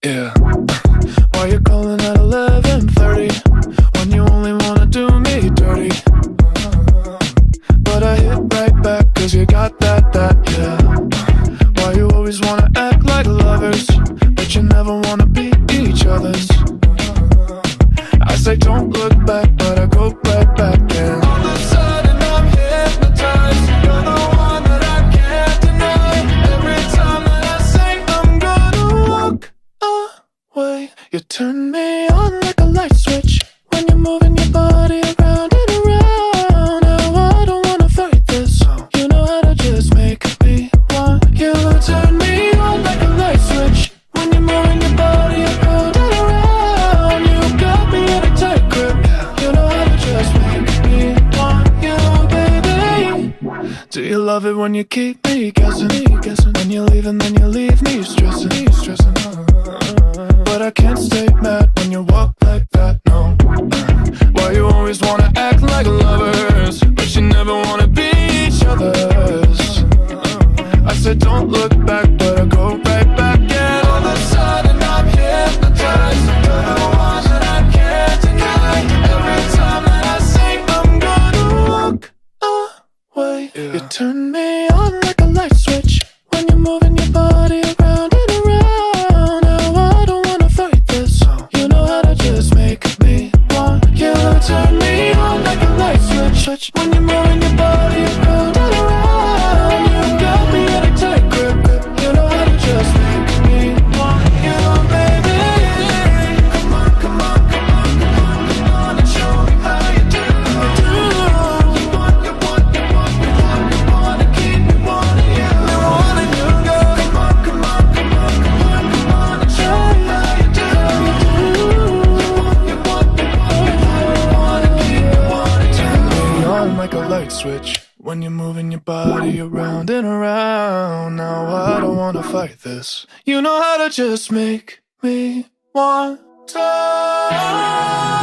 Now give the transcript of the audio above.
Yeah. Why you calling at 11:30 when you only wanna do me dirty? But I hit right back 'cause you got that, yeah. Why you always wanna act like lovers, but you never wanna be each other's? I say don't look back, but I go right back, yeah. All of a sudden I'm hypnotized. You're the one that I can't deny. Every time that I say I'm gonna walk away, you turn me on like a light switch when you're moving your body around and around. Now I don't wanna fight this. You know how to just make me want you. Turn me on like a light switch when you're moving your body around and around. You got me in a tight grip. You know how to just make me want you, baby. Do you love it when you keep me guessing? When you leave and then you leave me stressing. But I can't stay mad when you walk like that, no. Why you always wanna act like lovers, but you never wanna be each other's? I said don't look back, but I go right back, and all of a sudden I'm hypnotized. You're the one that I can't deny. Every time that I say I'm gonna walk away, you turn me on like a light switch when you're moving your body around and around. Now I don't wanna fight this. You know how to just make me want you. Turn me on like a light switch when you're moving your body around and around. You got me in a tight grip. You know how to just make me want you, baby. Come on, come on, come on, come on, come on and show me how you do. You wanna keep me wanting you. Wanting you, girl. Come on, come on, come on, come on, come on and show me how you do. You wanna keep me wanting you. Turn me on like a light switch when you're moving your body around and around. Now I don't wanna fight this. You know how to just make me want to.